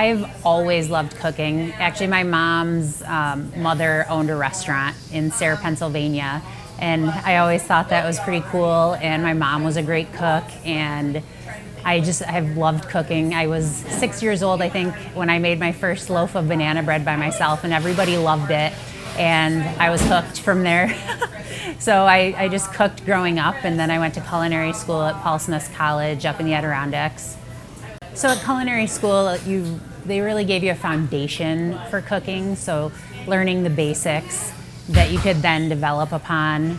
I've always loved cooking. Actually, my mom's mother owned a restaurant in Sarah, Pennsylvania, and I always thought that was pretty cool, and my mom was a great cook, and I've loved cooking. I was 6 years old, I think, when I made my first loaf of banana bread by myself, and everybody loved it, and I was hooked from there. So I just cooked growing up, and then I went to culinary school at Paul Smith's College up in the Adirondacks. So at culinary school, they really gave you a foundation for cooking, so learning the basics that you could then develop upon,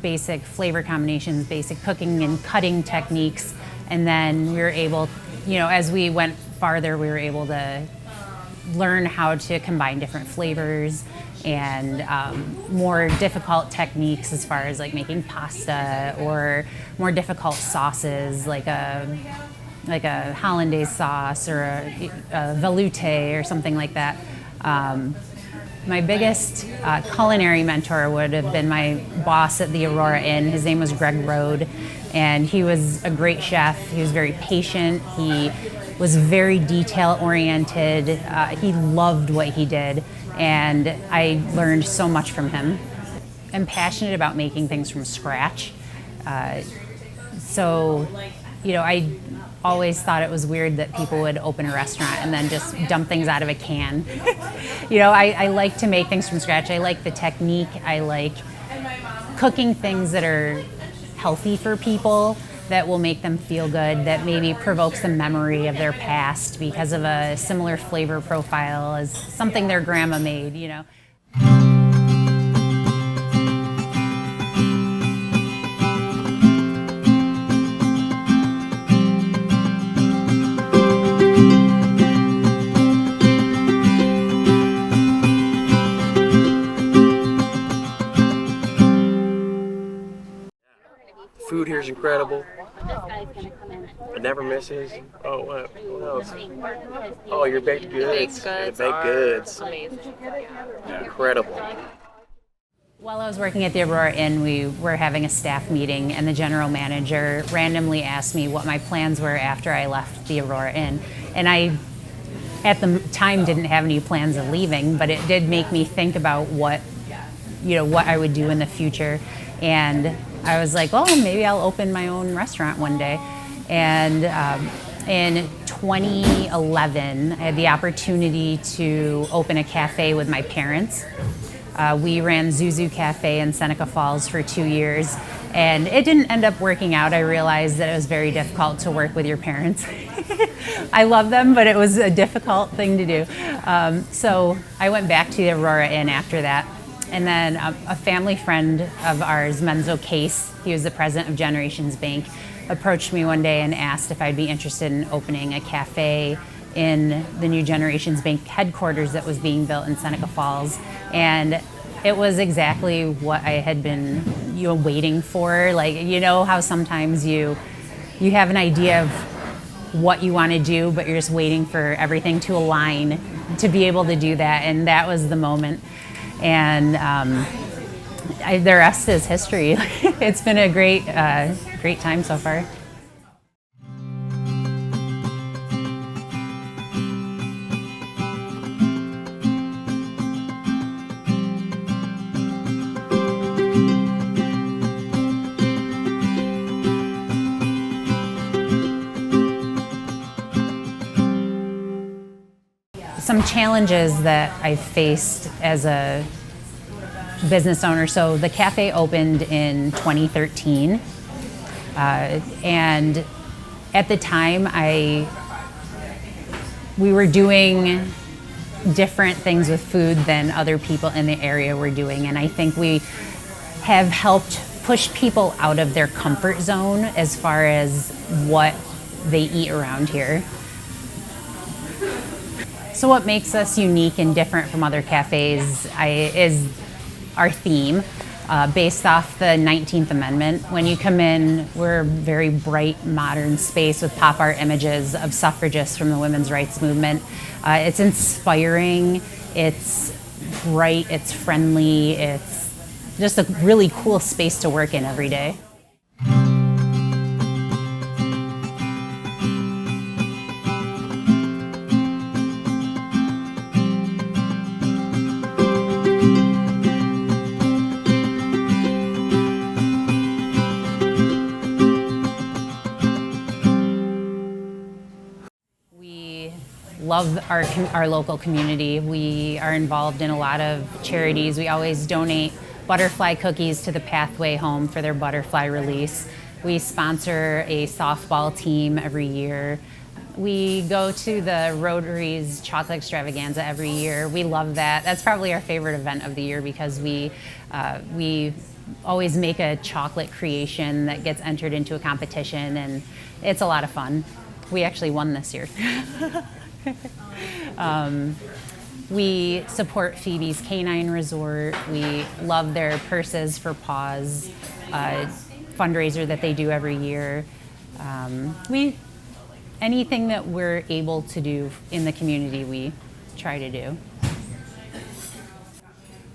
basic flavor combinations, basic cooking and cutting techniques, and then we were able, as we went farther, we were able to learn how to combine different flavors and more difficult techniques as far as like making pasta or more difficult sauces like a hollandaise sauce or a velouté or something like that. My biggest culinary mentor would have been my boss at the Aurora Inn. His name was Greg Rode, and he was a great chef. He was very patient. He was very detail-oriented. He loved what he did, and I learned so much from him. I'm passionate about making things from scratch. I always thought it was weird that people would open a restaurant and then just dump things out of a can. I like to make things from scratch. I like the technique. I like cooking things that are healthy for people, that will make them feel good, that maybe provokes a memory of their past because of a similar flavor profile as something their grandma made, Food here is incredible. It never misses. Oh, what else? Oh, your baked goods. Baked goods. Amazing. Incredible. While I was working at the Aurora Inn, we were having a staff meeting, and the general manager randomly asked me what my plans were after I left the Aurora Inn. And I, at the time, didn't have any plans of leaving, but it did make me think about what I would do in the future. And I was like, well, maybe I'll open my own restaurant one day. And in 2011, I had the opportunity to open a cafe with my parents. We ran Zuzu Cafe in Seneca Falls for 2 years, and it didn't end up working out. I realized that it was very difficult to work with your parents. I love them, but it was a difficult thing to do. So I went back to the Aurora Inn after that. And then a family friend of ours, Menzo Case, he was the president of Generations Bank, approached me one day and asked if I'd be interested in opening a cafe in the new Generations Bank headquarters that was being built in Seneca Falls. And it was exactly what I had been waiting for. Like, how sometimes you have an idea of what you want to do, but you're just waiting for everything to align to be able to do that. And that was the moment. And the rest is history. It's been a great time so far. Some challenges that I faced as a business owner. So the cafe opened in 2013, and at the time we were doing different things with food than other people in the area were doing, and I think we have helped push people out of their comfort zone as far as what they eat around here. So what makes us unique and different from other cafes is our theme, based off the 19th Amendment. When you come in, we're a very bright, modern space with pop art images of suffragists from the women's rights movement. It's inspiring, it's bright, it's friendly, it's just a really cool space to work in every day. love our local community. We are involved in a lot of charities. We always donate butterfly cookies to the Pathway Home for their butterfly release. We sponsor a softball team every year. We go to the Rotary's Chocolate Extravaganza every year. We love that. That's probably our favorite event of the year because we always make a chocolate creation that gets entered into a competition, and it's a lot of fun. We actually won this year. We support Phoebe's Canine Resort. We love their Purses for Paws fundraiser that they do every year. Anything that we're able to do in the community, we try to do.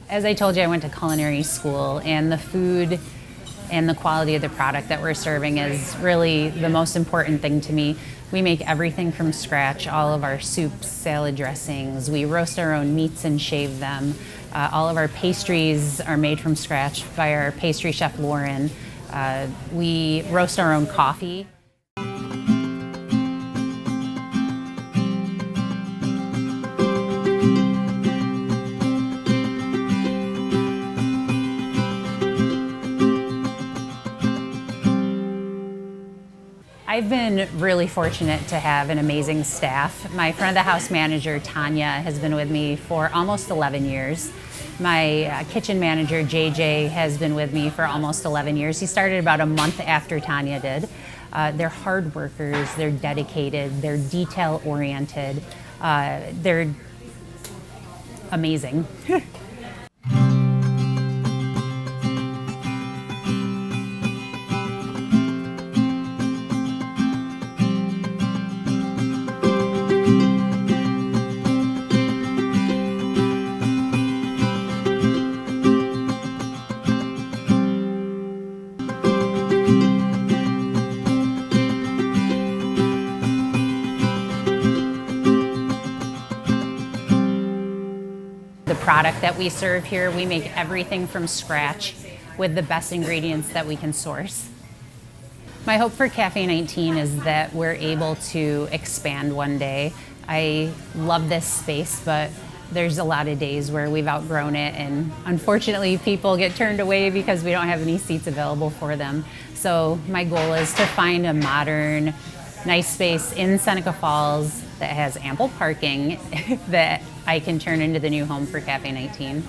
As I told you, I went to culinary school, and the food and the quality of the product that we're serving is really the most important thing to me. We make everything from scratch, all of our soups, salad dressings. We roast our own meats and shave them. All of our pastries are made from scratch by our pastry chef, Lauren. We roast our own coffee. I've been really fortunate to have an amazing staff. My front of the house manager, Tanya, has been with me for almost 11 years. My kitchen manager, JJ, has been with me for almost 11 years. He started about a month after Tanya did. They're hard workers, they're dedicated, they're detail oriented, they're amazing. The product that we serve here, we make everything from scratch with the best ingredients that we can source. My hope for CAFE 19 is that we're able to expand one day. I love this space, but there's a lot of days where we've outgrown it, and unfortunately people get turned away because we don't have any seats available for them. So my goal is to find a modern, nice space in Seneca Falls that has ample parking that I can turn into the new home for CAFE 19.